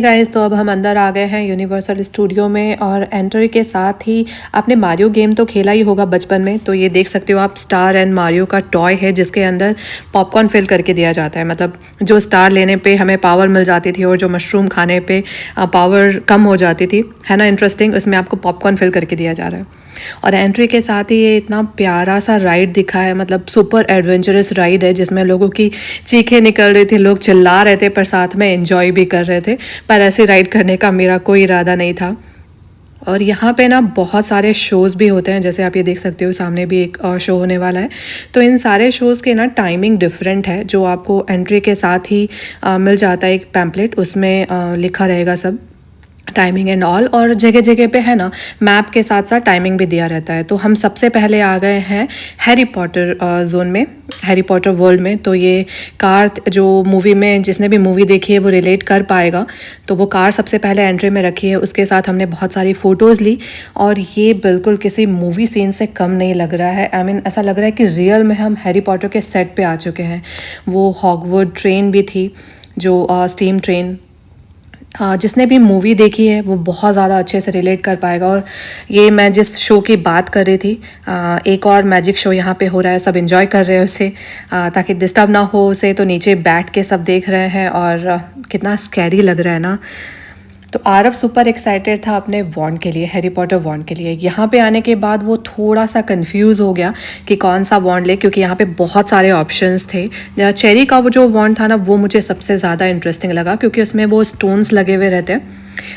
Guys, तो अब हम अंदर आ गए हैं यूनिवर्सल स्टूडियो में और एंट्री के साथ ही आपने मारियो गेम तो खेला ही होगा बचपन में। तो ये देख सकते हो आप, स्टार एंड मारियो का टॉय है जिसके अंदर पॉपकॉर्न फिल करके दिया जाता है। मतलब जो स्टार लेने पे हमें पावर मिल जाती थी और जो मशरूम खाने पे पावर कम हो जाती थी, है ना इंटरेस्टिंग। उसमें आपको पॉपकॉर्न फिल करके दिया जा रहा है। और एंट्री के साथ ही ये इतना प्यारा सा राइड दिखा है, मतलब सुपर एडवेंचरस राइड है जिसमें लोगों की चीखें निकल रही थी, लोग चिल्ला रहे थे पर साथ में एंजॉय भी कर रहे थे। पर ऐसे राइड करने का मेरा कोई इरादा नहीं था। और यहाँ पे ना बहुत सारे शोज़ भी होते हैं, जैसे आप ये देख सकते हो सामने भी एक शो होने वाला है। तो इन सारे शोज़ के ना टाइमिंग डिफरेंट है, जो आपको एंट्री के साथ ही मिल जाता है। एक पैम्पलेट, उसमें लिखा रहेगा सब टाइमिंग एंड ऑल, और जगह जगह पे है ना मैप के साथ साथ टाइमिंग भी दिया रहता है। तो हम सबसे पहले आ गए हैं हैरी पॉटर जोन में, हैरी पॉटर वर्ल्ड में। तो ये कार, जो मूवी में जिसने भी मूवी देखी है वो रिलेट कर पाएगा, तो वो कार सबसे पहले एंट्री में रखी है। उसके साथ हमने बहुत सारी फ़ोटोज़ ली और ये बिल्कुल किसी मूवी सीन से कम नहीं लग रहा है। आई मीन ऐसा लग रहा है कि रियल में हम हैरी पॉटर के सेट पे आ चुके हैं। वो हॉगवर्ड ट्रेन भी थी, जो स्टीम ट्रेन। जिसने भी मूवी देखी है वो बहुत ज़्यादा अच्छे से रिलेट कर पाएगा। और ये मैं जिस शो की बात कर रही थी, एक और मैजिक शो यहाँ पे हो रहा है, सब एंजॉय कर रहे हैं उसे, ताकि डिस्टर्ब ना हो उसे। तो नीचे बैठ के सब देख रहे हैं और कितना स्कैरी लग रहा है ना। तो आरव सुपर एक्साइटेड था अपने वॉन्ड के लिए, हैरी पॉटर वॉन्ड के लिए। यहाँ पे आने के बाद वो थोड़ा सा कंफ्यूज हो गया कि कौन सा वॉन्ड ले, क्योंकि यहाँ पे बहुत सारे ऑप्शंस थे। चेरी का वो जो वॉन्ड था ना, वो मुझे सबसे ज़्यादा इंटरेस्टिंग लगा, क्योंकि उसमें वो स्टोन्स लगे हुए रहते हैं।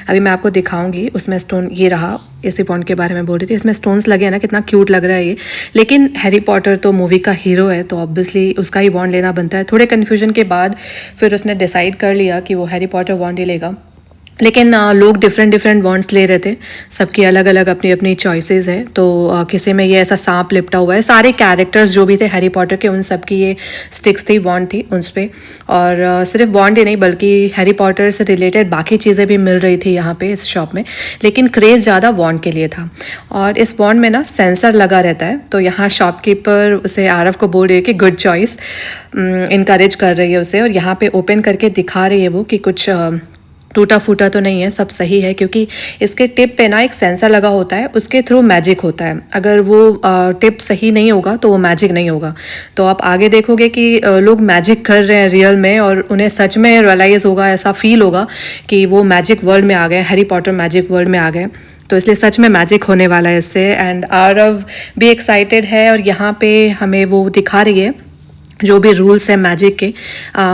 अभी मैं आपको दिखाऊंगी उसमें स्टोन, ये रहा, इसी वॉन्ड के बारे में बोल रही थी। इसमें स्टोन्स लगे हैं ना, कितना क्यूट लग रहा है ये। लेकिन हैरी पॉटर तो मूवी का हीरो है, तो ऑब्वियसली उसका ही वॉन्ड लेना बनता है। थोड़े कन्फ्यूजन के बाद फिर उसने डिसाइड कर लिया कि वो हैरी पॉटर वॉन्ड ही लेगा। लेकिन लोग डिफरेंट डिफरेंट वॉन्ड्स ले रहे थे, सबकी अलग अलग अपनी अपनी चॉइसेस है। तो किसी में ये ऐसा सांप लिपटा हुआ है, सारे कैरेक्टर्स जो भी थे हैरी पॉटर के उन सब की ये स्टिक्स थी, वॉन्ड थी उस पर। और सिर्फ वॉन्ड ही नहीं बल्कि हैरी पॉटर से रिलेटेड बाकी चीज़ें भी मिल रही थी यहाँ पे इस शॉप में। लेकिन क्रेज़ ज़्यादा वॉन्ड के लिए था। और इस वॉन्ड में ना सेंसर लगा रहता है, तो यहाँ शॉपकीपर उसे, आरव को बोल रही है कि गुड चॉइस, इनकरेज कर रही है उसे। और यहाँ पे ओपन करके दिखा रही है वो कि कुछ टूटा फूटा तो नहीं है, सब सही है। क्योंकि इसके टिप पे ना एक सेंसर लगा होता है, उसके थ्रू मैजिक होता है। अगर वो टिप सही नहीं होगा तो वो मैजिक नहीं होगा। तो आप आगे देखोगे कि लोग मैजिक कर रहे हैं रियल में, और उन्हें सच में रियलाइज़ होगा, ऐसा फील होगा कि वो मैजिक वर्ल्ड में आ गए, हैरी पॉटर मैजिक वर्ल्ड में आ गए। तो इसलिए सच में मैजिक होने वाला है इससे। एंड आरव भी एक्साइटेड है, और यहाँ पे हमें वो दिखा रही है जो भी रूल्स है मैजिक के,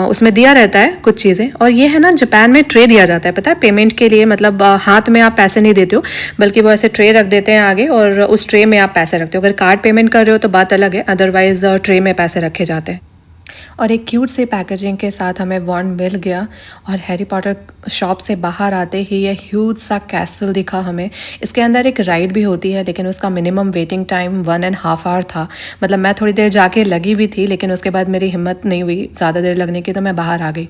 उसमें दिया रहता है कुछ चीज़ें। और ये है ना, जापान में ट्रे दिया जाता है, पता है, पेमेंट के लिए। मतलब हाथ में आप पैसे नहीं देते हो, बल्कि वो ऐसे ट्रे रख देते हैं आगे, और उस ट्रे में आप पैसे रखते हो। अगर कार्ड पेमेंट कर रहे हो तो बात अलग है, अदरवाइज ट्रे में पैसे रखे जाते हैं। और एक क्यूट सी पैकेजिंग के साथ हमें वॉन्ड मिल गया। और हैरी पॉटर शॉप से बाहर आते ही ये ह्यूज सा कैसल दिखा हमें। इसके अंदर एक राइड भी होती है, लेकिन उसका मिनिमम वेटिंग टाइम 1.5 आवर था। मतलब मैं थोड़ी देर जाके लगी भी थी, लेकिन उसके बाद मेरी हिम्मत नहीं हुई ज़्यादा देर लगने की, तो मैं बाहर आ गई।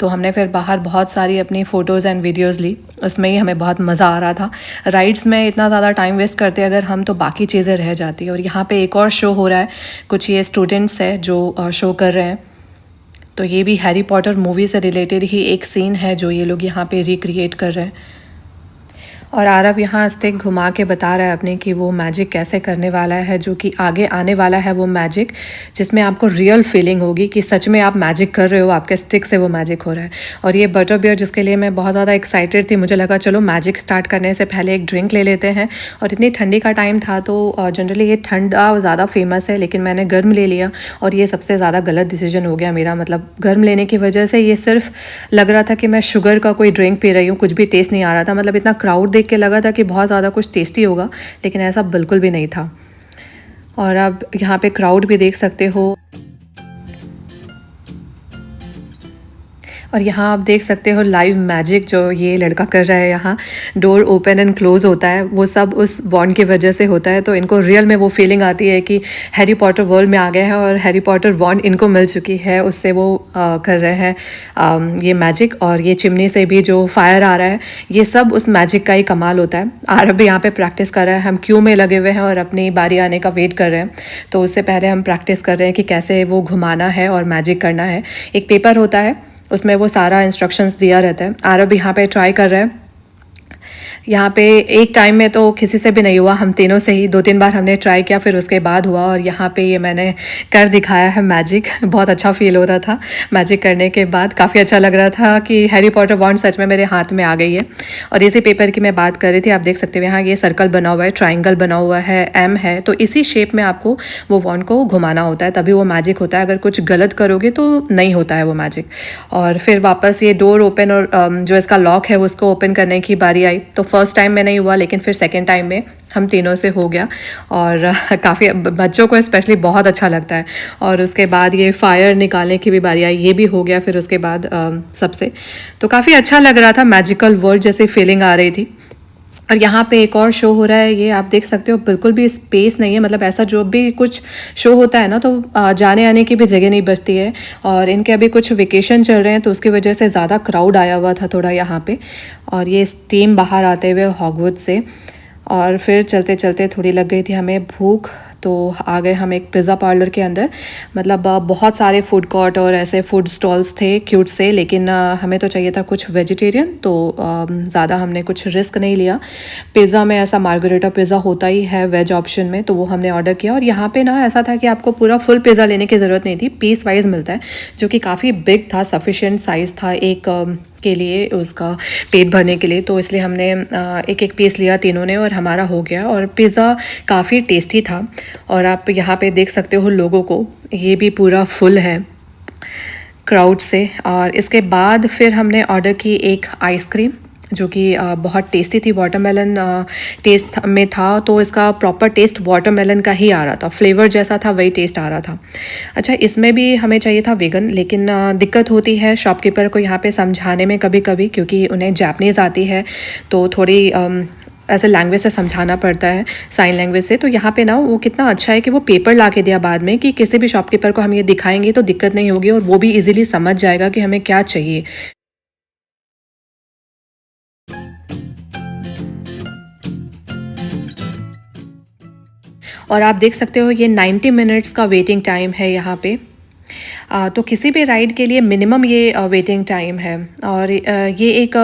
तो हमने फिर बाहर बहुत सारी अपनी फ़ोटोज़ एंड वीडियोज़ ली, उसमें ही हमें बहुत मज़ा आ रहा था। राइड्स में इतना ज़्यादा टाइम वेस्ट करते अगर हम, तो बाकी चीज़ें रह जाती। और यहाँ पर एक और शो हो रहा है, कुछ ये स्टूडेंट्स है जो शो कर रहे हैं। तो ये भी हैरी पॉटर मूवी से रिलेटेड ही एक सीन है जो ये लोग यहाँ पे रिक्रिएट कर रहे हैं। और आरव यहाँ स्टिक घुमा के बता रहा है अपने कि वो मैजिक कैसे करने वाला है, जो कि आगे आने वाला है वो मैजिक, जिसमें आपको रियल फीलिंग होगी कि सच में आप मैजिक कर रहे हो, आपके स्टिक से वो मैजिक हो रहा है। और ये बटर बियर, जिसके लिए मैं बहुत ज़्यादा एक्साइटेड थी, मुझे लगा चलो मैजिक स्टार्ट करने से पहले एक ड्रिंक ले लेते हैं। और इतनी ठंडी का टाइम था, तो जनरली ये ठंडा ज़्यादा फेमस है, लेकिन मैंने गर्म ले लिया। और ये सबसे ज़्यादा गलत डिसीजन हो गया मेरा। मतलब गर्म लेने की वजह से ये सिर्फ लग रहा था कि मैं शुगर का कोई ड्रिंक पी रही हूँ, कुछ भी टेस्ट नहीं आ रहा था। मतलब इतना क्राउड देख के लगा था कि बहुत ज़्यादा कुछ टेस्टी होगा, लेकिन ऐसा बिल्कुल भी नहीं था। और अब यहाँ पे क्राउड भी देख सकते हो। और यहाँ आप देख सकते हो लाइव मैजिक जो ये लड़का कर रहा है। यहाँ डोर ओपन एंड क्लोज होता है, वो सब उस वॉन्ड की वजह से होता है। तो इनको रियल में वो फीलिंग आती है कि हैरी पॉटर वर्ल्ड में आ गए हैं और हैरी पॉटर वॉन्ड इनको मिल चुकी है, उससे वो कर रहे हैं ये मैजिक। और ये चिमनी से भी जो फायर आ रहा है, ये सब उस मैजिक का ही कमाल होता है। आरव भी यहाँ पे प्रैक्टिस कर रहा है, हम क्यू में लगे हुए हैं और अपनी बारी आने का वेट कर रहे हैं। तो उससे पहले हम प्रैक्टिस कर रहे हैं कि कैसे वो घुमाना है और मैजिक करना है। एक पेपर होता है उसमें वो सारा इंस्ट्रक्शंस दिया रहता है। आरब यहाँ पे ट्राई कर रहा है। यहाँ पे एक टाइम में तो किसी से भी नहीं हुआ, हम तीनों से ही 2-3 बार हमने ट्राई किया, फिर उसके बाद हुआ। और यहाँ पे ये मैंने कर दिखाया है मैजिक। बहुत अच्छा फील हो रहा था मैजिक करने के बाद। काफ़ी अच्छा लग रहा था कि हैरी पॉटर वॉन्ड सच में मेरे हाथ में आ गई है। और इसी पेपर की मैं बात कर रही थी, आप देख सकते हो यहाँ ये सर्कल बना हुआ है, ट्राइंगल बना हुआ है, एम है, तो इसी शेप में आपको वो वॉन्ड को घुमाना होता है, तभी वो मैजिक होता है। अगर कुछ गलत करोगे तो नहीं होता है वो मैजिक। और फिर वापस ये डोर ओपन और जो इसका लॉक है उसको ओपन करने की बारी आई। तो फर्स्ट टाइम में नहीं हुआ, लेकिन फिर सेकेंड टाइम में हम तीनों से हो गया। और काफ़ी बच्चों को स्पेशली बहुत अच्छा लगता है। और उसके बाद ये फायर निकालने की भी बारी आई, ये भी हो गया फिर उसके बाद सबसे। तो काफ़ी अच्छा लग रहा था, मैजिकल वर्ल्ड जैसी फीलिंग आ रही थी। और यहाँ पे एक और शो हो रहा है, ये आप देख सकते हो, बिल्कुल भी स्पेस नहीं है। मतलब ऐसा जो भी कुछ शो होता है ना, तो जाने आने की भी जगह नहीं बचती है। और इनके अभी कुछ वेकेशन चल रहे हैं, तो उसकी वजह से ज़्यादा क्राउड आया हुआ था थोड़ा यहाँ पे। और ये टीम बाहर आते हुए हॉगवुड्स से। और फिर चलते चलते थोड़ी लग गई थी हमें भूख, तो आ गए हम एक पिज़्ज़ा पार्लर के अंदर। मतलब बहुत सारे फूड कोर्ट और ऐसे फूड स्टॉल्स थे क्यूट से, लेकिन हमें तो चाहिए था कुछ वेजिटेरियन, तो ज़्यादा हमने कुछ रिस्क नहीं लिया। पिज़्ज़ा में ऐसा मार्गरेटा पिज़्ज़ा होता ही है वेज ऑप्शन में, तो वो हमने ऑर्डर किया। और यहाँ पे ना ऐसा था कि आपको पूरा फुल पिज़्ज़ा लेने की ज़रूरत नहीं थी, पीस वाइज मिलता है, जो कि काफ़ी बिग था, सफिशेंट साइज़ था एक के लिए, उसका पेट भरने के लिए। तो इसलिए हमने एक एक पीस लिया तीनों ने, और हमारा हो गया। और पिज़्ज़ा काफ़ी टेस्टी था। और आप यहाँ पे देख सकते हो लोगों को, ये भी पूरा फुल है क्राउड से। और इसके बाद फिर हमने ऑर्डर की एक आइसक्रीम, जो कि बहुत टेस्टी थी, वाटरमेलन टेस्ट में था। तो इसका प्रॉपर टेस्ट वाटरमेलन का ही आ रहा था, फ्लेवर जैसा था वही टेस्ट आ रहा था। अच्छा, इसमें भी हमें चाहिए था वेगन, लेकिन दिक्कत होती है शॉपकीपर को यहाँ पे समझाने में कभी कभी, क्योंकि उन्हें जापनीज़ आती है, तो थोड़ी ऐसे लैंग्वेज से समझाना पड़ता है, साइन लैंग्वेज से। तो यहाँ पे ना वो कितना अच्छा है कि वो पेपर ला के दिया बाद में, कि किसी भी शॉपकीपर को हम ये दिखाएंगे तो दिक्कत नहीं होगी, और वो भी इजीली समझ जाएगा कि हमें क्या चाहिए। और आप देख सकते हो ये 90 मिनट्स का वेटिंग टाइम है यहाँ पे। तो किसी भी राइड के लिए मिनिमम ये वेटिंग टाइम है। और ये एक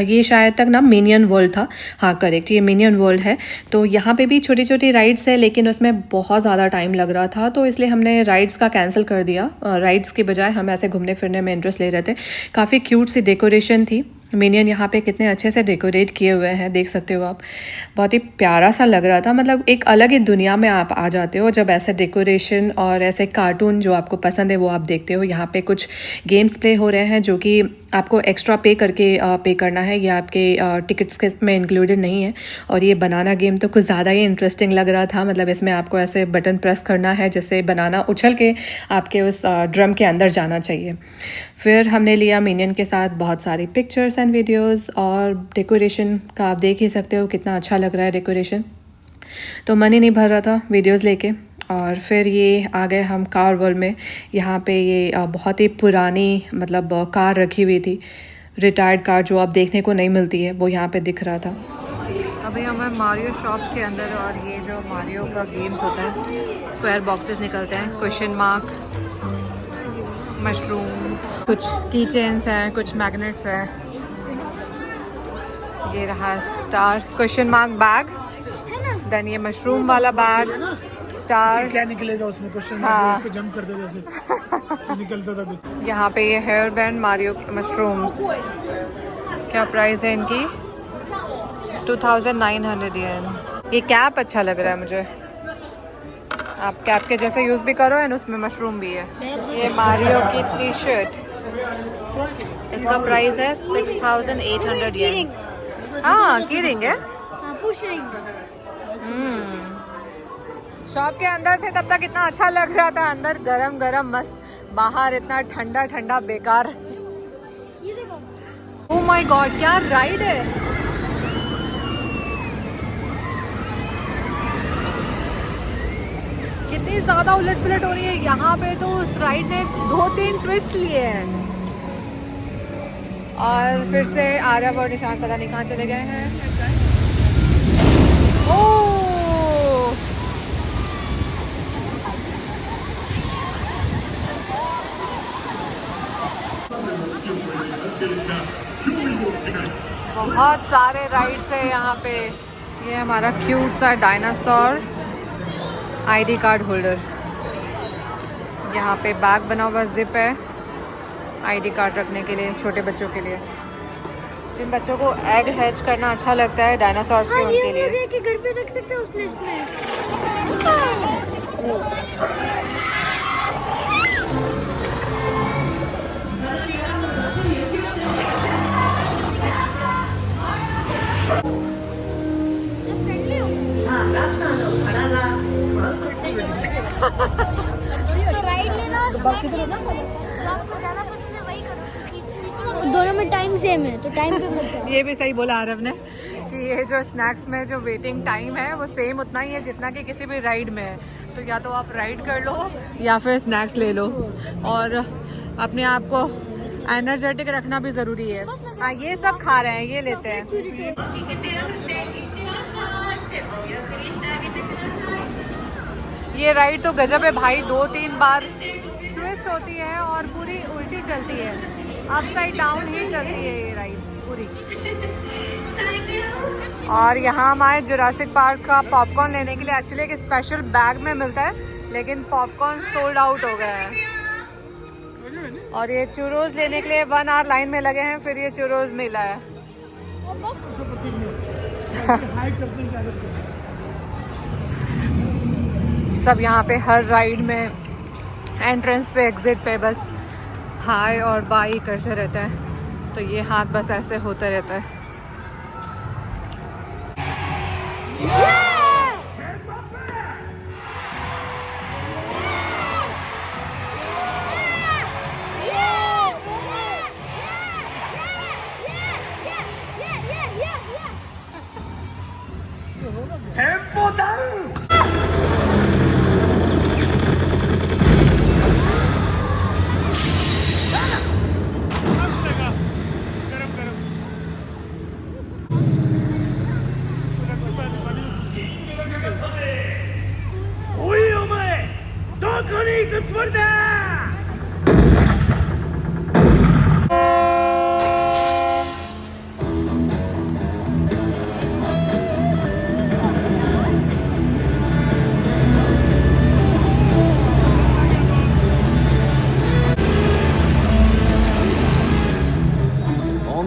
ये शायद तक ना मिनियन वर्ल्ड था, हाँ करेक्ट, ये मिनियन वर्ल्ड है। तो यहाँ पे भी छोटी छोटी राइड्स है, लेकिन उसमें बहुत ज़्यादा टाइम लग रहा था, तो इसलिए हमने राइड्स का कैंसिल कर दिया। राइड्स के बजाय हम ऐसे घूमने फिरने में इंटरेस्ट ले रहे थे। काफ़ी क्यूट सी डेकोरेशन थी। मिनियन यहाँ पे कितने अच्छे से डेकोरेट किए हुए हैं, देख सकते हो आप, बहुत ही प्यारा सा लग रहा था। मतलब एक अलग ही दुनिया में आप आ जाते हो जब ऐसे डेकोरेशन और ऐसे कार्टून जो आपको पसंद है वो आप देखते हो। यहाँ पे कुछ गेम्स प्ले हो रहे हैं, जो कि आपको एक्स्ट्रा पे करके पे करना है, ये आपके टिकट्स के में इंक्लूडेड नहीं है। और ये बनाना गेम तो कुछ ज़्यादा ही इंटरेस्टिंग लग रहा था। मतलब इसमें आपको ऐसे बटन प्रेस करना है, जैसे बनाना उछल के आपके उस ड्रम के अंदर जाना चाहिए। फिर हमने लिया मिनियन के साथ बहुत सारी पिक्चर्स एंड वीडियोस। और डेकोरेशन का आप देख ही सकते हो कितना अच्छा लग रहा है डेकोरेशन। तो मन ही नहीं भर रहा था वीडियोस लेके। और फिर ये आ गए हम कार वर्ल्ड में। यहाँ पे ये बहुत ही पुरानी मतलब कार रखी हुई थी, रिटायर्ड कार जो आप देखने को नहीं मिलती है, वो यहाँ पे दिख रहा था। अभी हमें मारियो शॉप्स के अंदर, और ये जो मारियो का गेम्स होता है, स्क्वायर बॉक्सेस निकलते हैं, क्वेश्चन मार्क, मशरूम, कुछ की चेन्स हैं, कुछ मैग्नेट्स हैं। ये रहा star question mark bag, then ये मशरूम वाला बैग, स्टार क्या निकलेगा उसमें, क्वेश्चन मार्क पे जंप करते जैसे निकलता था कुछ। यहाँ पे ये हेयर बैंड मारियो मशरूम्स, क्या प्राइस है इनकी? 2900 येन। ये कैप अच्छा लग रहा है मुझे, आप कैप के जैसे यूज़ भी करो, एंड उसमें मशरूम भी है। ये मारियो की टी शर्ट, इसका प्राइस है 6800 येन। हाँ की रिंग है, पुश रिंग। शॉप के अंदर थे तब तक इतना अच्छा लग रहा था, अंदर गरम गरम मस्त, बाहर इतना ठंडा ठंडा बेकार। ये देखो, ओह माय गॉड, क्या राइड है। कितनी ज्यादा उलट पुलट हो रही है यहाँ पे, तो उस राइड ने 2-3 ट्विस्ट लिए हैं। और फिर से आरव और निशान पता नहीं कहाँ चले गए हैं। ओह, बहुत सारे राइड्स है यहाँ पे। ये हमारा क्यूट सा डायनासोर आईडी कार्ड होल्डर। यहाँ पे बैग बना हुआ जिप है आईडी कार्ड रखने के लिए छोटे बच्चों के लिए। जिन बच्चों को एग हैच करना अच्छा लगता है डायनासोर्स के, उनके लिए। कि घर पे रख सकते हैं उस नेस्ट में। तो राइड लेना जो आपको ज्यादा पसंद है वही करो। दोनों में टाइम सेम है तो टाइम पे मत जाओ। ये भी सही बोला आरव ने कि ये जो स्नैक्स में जो वेटिंग टाइम है वो सेम उतना ही है जितना कि किसी भी राइड में है। तो या तो आप राइड कर लो या फिर स्नैक्स ले लो। और अपने आप को एनर्जेटिक रखना भी ज़रूरी है। हाँ, ये सब खा रहे हैं, ये लेते हैं। ये राइड तो गजब है भाई, 2-3 बार ट्विस्ट होती है और पूरी उल्टी चलती है, अपसाइड डाउन ही चलती है ये राइड पूरी। और यहाँ हमारे जुरासिक पार्क का पॉपकॉर्न लेने के लिए एक्चुअली एक स्पेशल बैग में मिलता है, लेकिन पॉपकॉर्न सोल्ड आउट हो गया है। और ये चूरोज लेने के लिए 1 आवर लाइन में लगे हैं, फिर ये चूरोज मिला है। सब यहाँ पे हर राइड में एंट्रेंस पे एग्जिट पे बस हाई और बाई करते रहते हैं। तो ये हाथ बस ऐसे होता रहता है।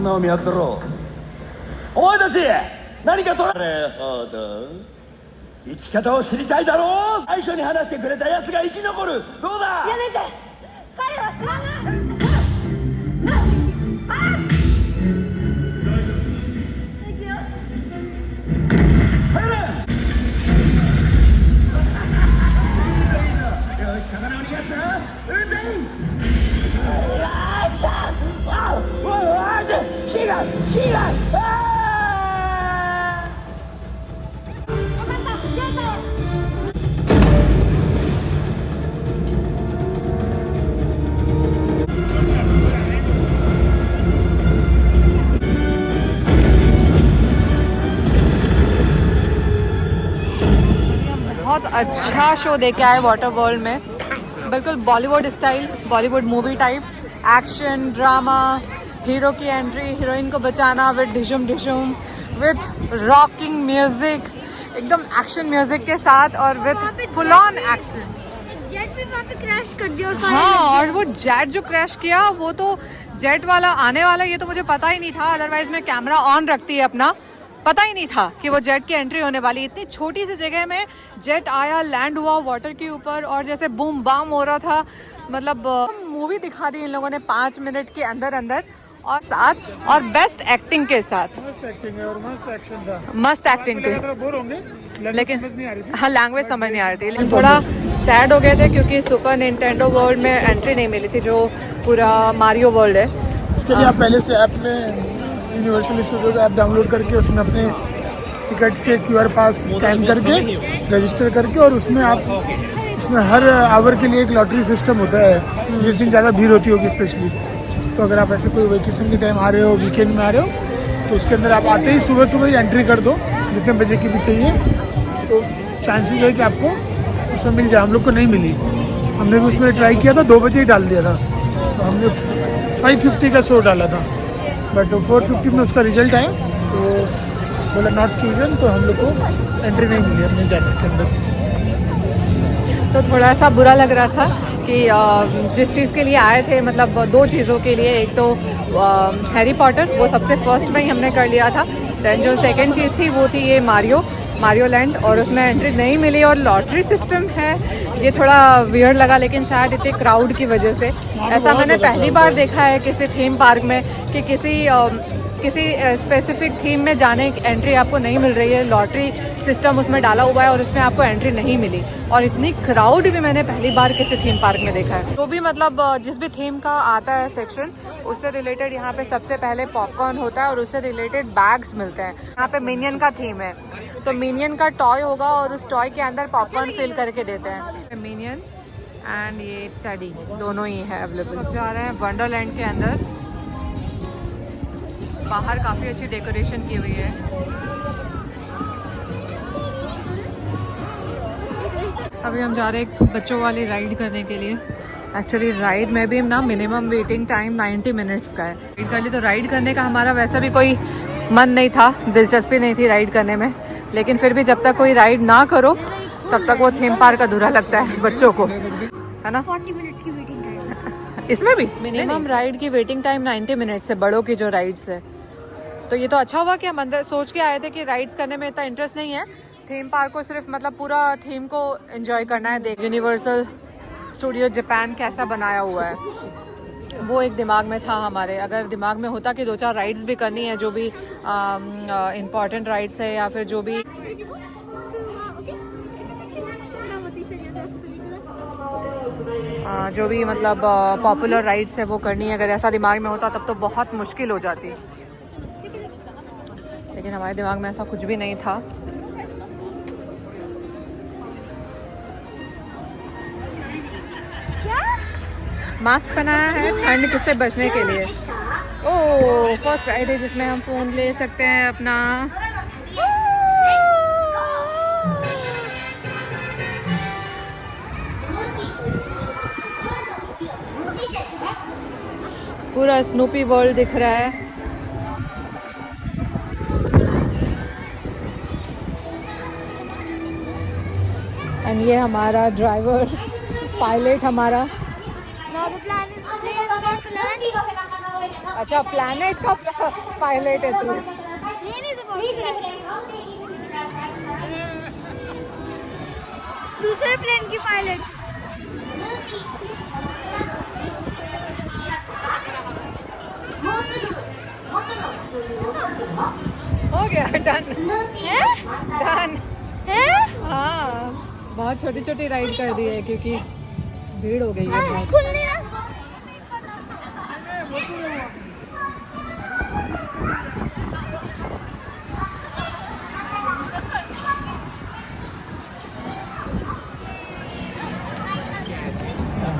女を見張ってろ。お前たち何か取られほど生き方を知りたいだろう。最初に話してくれた奴が生き残る。どうだ。やめて、彼はつまんない。よし、魚を逃がすな。撃て。火がबहुत अच्छा शो देखे आए वाटर वर्ल्ड में। बिल्कुल Bollywood style, Bollywood movie type, action drama, hero की एंट्री, हीरोइन को बचाना विद डिशुम डिशुम, विद रॉकिंग म्यूजिक, एकदम एक्शन म्यूजिक के साथ और with full on action. Jet भी वहाँ पे क्रैश कर दिया। हाँ, और वो जेट जो क्रैश किया वो तो जेट वाला आने वाला, ये तो मुझे पता ही नहीं था। अदरवाइज मैं कैमरा ऑन रखती है अपना, पता ही नहीं था कि वो जेट की एंट्री होने वाली। इतनी छोटी सी जगह में जेट आया, लैंड हुआ वाटर के ऊपर और जैसे बूम बाम हो रहा था। मतलब मूवी दिखा दी इन लोगों ने 5 मिनट के अंदर अंदर और साथ और बेस्ट एक्टिंग के साथ। मस्त एक्टिंग है और मस्त एक्शन था। मस्त एक्टिंग थी, बोर होंगे लेकिन समझ नहीं आ रही थी। हाँ, लैंग्वेज समझ नहीं आ रही थी। लेकिन थोड़ा सैड हो गए थे क्योंकि सुपर निंटेंडो वर्ल्ड में एंट्री नहीं मिली थी, जो पूरा मारियो वर्ल्ड है। उसके लिए आप पहले से ऐप में यूनिवर्सल स्टूडियो का ऐप डाउनलोड करके उसमें अपने टिकट्स के QR पास स्कैन करके रजिस्टर करके, और उसमें आप उसमें हर आवर के लिए एक लॉटरी सिस्टम होता है जिस दिन ज़्यादा भीड़ होती होगी स्पेशली। तो अगर आप ऐसे कोई वेकेशन के टाइम आ रहे हो, वीकेंड में आ रहे हो, तो उसके अंदर आप आते ही सुबह ही एंट्री कर दो जितने बजे की भी चाहिए, तो चांसेस है कि आपको उसमें मिल जाए। हम लोग को नहीं मिली, हमने भी उसमें ट्राई किया था, 2 बजे ही डाल दिया था, तो हमने 550 का शो डाला था। बट 4:50 में उसका रिजल्ट आया तो बोला नॉट चूजन, तो हम लोग को एंट्री नहीं मिली, हम नहीं जा सके अंदर। तो थोड़ा सा बुरा लग रहा था कि जिस चीज़ के लिए आए थे, मतलब 2 चीज़ों के लिए, एक तो हैरी पॉटर, वो सबसे फर्स्ट में ही हमने कर लिया था। दैन जो सेकंड चीज़ थी वो थी ये मारियो लैंड, और उसमें एंट्री नहीं मिली। और लॉटरी सिस्टम है, ये थोड़ा वियर्ड लगा, लेकिन शायद इतने क्राउड की वजह से। ऐसा मैंने पहली बार देखा है किसी थीम पार्क में कि किसी स्पेसिफिक थीम में जाने की एंट्री आपको नहीं मिल रही है। लॉटरी सिस्टम उसमें डाला हुआ है और उसमें आपको एंट्री नहीं मिली, और इतनी क्राउड भी मैंने पहली बार किसी थीम पार्क में देखा है। तो भी मतलब जिस भी थीम का आता है सेक्शन, उससे रिलेटेड यहाँ पे सबसे पहले पॉपकॉर्न होता है और उससे रिलेटेड बैग्स मिलते हैं। यहाँ पे मिनियन का थीम है, तो मिनियन का टॉय होगा और उस टॉय के अंदर पॉपकॉर्न फिल करके देते हैं। मिनियन एंड ये टेडी दोनों ही है अवेलेबल। जा रहे हैं वंडरलैंड के अंदर। बाहर काफ़ी अच्छी डेकोरेशन की हुई है। अभी हम जा रहे हैं एक बच्चों वाली राइड करने के लिए। एक्चुअली राइड में भी ना मिनिमम वेटिंग टाइम 90 मिनट्स का है। राइड कर ली, तो राइड करने का हमारा वैसा भी कोई मन नहीं था, दिलचस्पी नहीं थी राइड करने में, लेकिन फिर भी जब तक कोई राइड ना करो तब तक वो थीम पार्क अधूरा लगता है बच्चों को, है ना। 40 मिनट्स की वेटिंग टाइम इसमें भी मिनिमम राइड की वेटिंग टाइम 90 मिनट्स है बड़ों की जो राइड्स है। तो ये तो अच्छा हुआ कि हम अंदर सोच के आए थे कि राइड्स करने में इतना इंटरेस्ट नहीं है, थीम पार्क को सिर्फ मतलब पूरा थीम को एंजॉय करना है। देख यूनिवर्सल स्टूडियो जापान कैसा बनाया हुआ है, वो एक दिमाग में था हमारे। अगर दिमाग में होता कि 2-4 राइड्स भी करनी है, जो भी इम्पॉर्टेंट राइड्स है या फिर जो भी मतलब पॉपुलर राइड्स है वो करनी है, अगर ऐसा दिमाग में होता तब तो बहुत मुश्किल हो जाती। लेकिन हमारे दिमाग में ऐसा कुछ भी नहीं था। मास्क पहनाया है ठंड से बचने के लिए। ओह, फर्स्ट राइड है जिसमें हम फ़ोन ले सकते हैं अपना। पूरा स्नूपी वर्ल्ड दिख रहा है। एंड ये हमारा ड्राइवर पायलट हमारा। Now the plan is planet. अच्छा, प्लैनेट का पायलट है तू। Plane is about planet. दूसरे प्लेन की पायलट। हो गया, डन है? डन है? हाँ, बहुत छोटी छोटी राइड कर दी है क्योंकि भीड़ हो गई है बहुत। खुल नहीं रहा।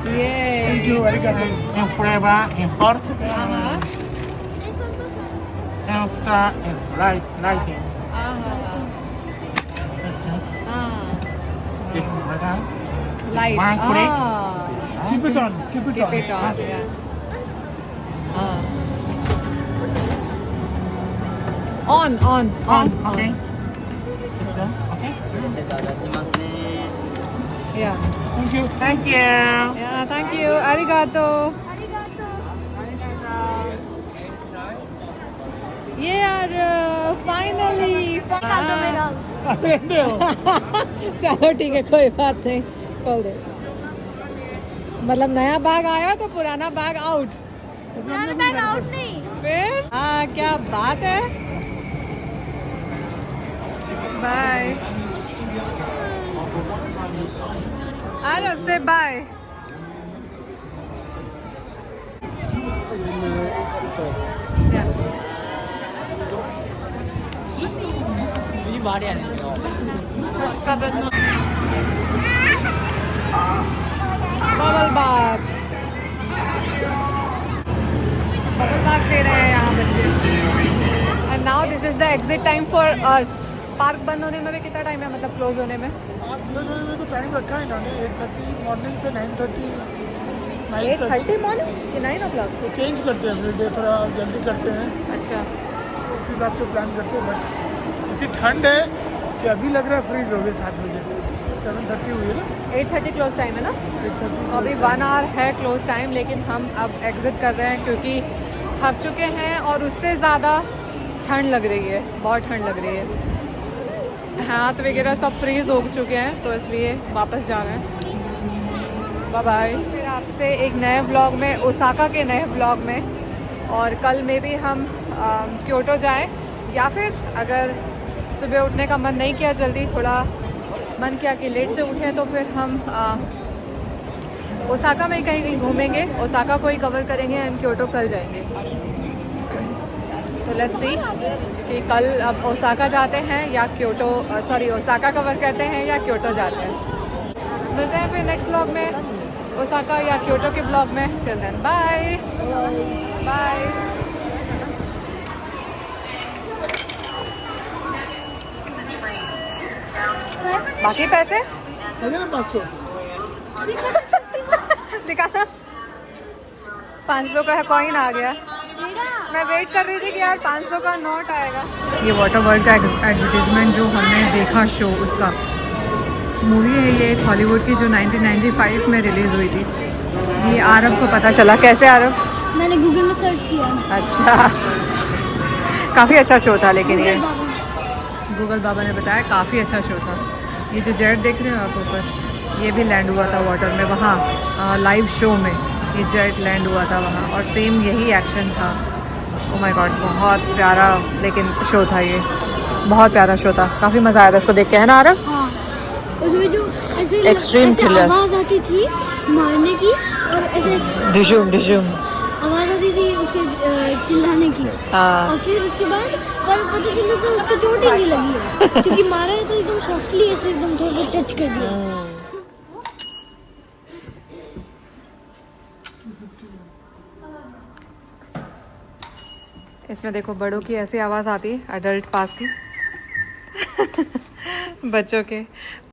Thank you, arigato. In flavor, in salt, and star is lighting. This madam, light One click. Keep it on, keep it on. Keep it on, yeah. On. okay. This one, okay. Yeah. Thank you. Thank you. Yeah, thank you. Arigato. ये यार finally निकाल दो मेरा। रहने हो। चलो ठीक है, कोई बात नहीं, खोल दे। मतलब नया बैग आया तो पुराना बैग आउट। पुराना बैग आउट नहीं। फिर हाँ, क्या बात है। बाय। आरव से बाय। बबल बाग दे रहे हैं यहाँ बच्चे। And now this is the exit time for us. Park बंद होने में भी कितना टाइम है, मतलब क्लोज होने में? आप में तो टाइम रखा है इन्होंने 8:30 मॉर्निंग से 9:30 नाइट 8:30 मॉर्निंग कि 9 o'clock? तो चेंज करते हैं एवरी डे, थोड़ा जल्दी करते हैं, अच्छा, उस हिसाब से प्लान करते हैं। बट इतनी ठंड है कि अभी लग रहा है फ्रीज हो गई 7 बजे, 7:30 हुई है ना, 8:30 क्लोज टाइम है ना? 8:30। अभी 1 आवर है क्लोज टाइम, लेकिन हम अब एग्ज़िट कर रहे हैं क्योंकि थक चुके हैं और उससे ज़्यादा ठंड लग रही है, बहुत ठंड लग रही है। हाथ वगैरह सब फ्रीज़ हो चुके हैं, तो इसलिए वापस जा रहे हैं। Bye bye. फिर आपसे एक नए व्लॉग में, ओसाका के नए व्लॉग में, और कल में भी हम क्योटो जाएं, या फिर अगर सुबह उठने का मन नहीं किया, जल्दी थोड़ा मन किया कि लेट से उठें, तो फिर हम ओसाका में कहीं घूमेंगे, ओसाका को ही कवर करेंगे एंड क्योटो कल जाएंगे। तो लेट्स सी कि कल अब ओसाका जाते हैं या क्योटो, सॉरी ओसाका कवर करते हैं या क्योटो जाते हैं। मिलते हैं फिर नेक्स्ट व्लॉग में, ओसाका या क्योटो के ब्लॉग में। Till then bye bye. बाकी पैसे लगे ना 500। दिखाना। 500 का कॉइन आ गया। मैं वेट कर रही थी कि यार 500 का नोट आएगा। ये वाटर वर्ल्ड का एडवर्टीजमेंट जो हमने देखा शो, उसका मूवी है ये, एक हॉलीवुड की जो 1995 में रिलीज़ हुई थी। ये आरब को पता चला। कैसे आरब? मैंने गूगल में सर्च किया। अच्छा, काफ़ी अच्छा शो था। लेकिन ये गूगल बाबा। गूगल बाबा ने बताया काफ़ी अच्छा शो था। ये जो जेट देख रहे हो आप ऊपर, ये भी लैंड हुआ था वाटर में, वहाँ लाइव शो में ये जेट लैंड हुआ था वहाँ, और सेम यही एक्शन था। ओह माय गॉड, बहुत प्यारा लेकिन शो था ये, बहुत प्यारा शो था। काफ़ी मज़ा आया था इसको देख के, है ना आरब? हाँ, उसमें जो ऐसे Extreme ऐसे thriller। आवाज़ आती थी मारने की, और ऐसे डिशुम डिशुम। आवाज़ आती थी उसके चिल्लाने की। हाँ। और फिर उसके बाद पर पता चला तो उसको चोट ही नहीं लगी है, क्योंकि मारा है तो एकदम सॉफ्टली ऐसे एकदम थोड़ा सा टच कर दिया। इसमें देखो बड़ों की ऐसी आवाज़ आती है, अडल्ट पास की बच्चों के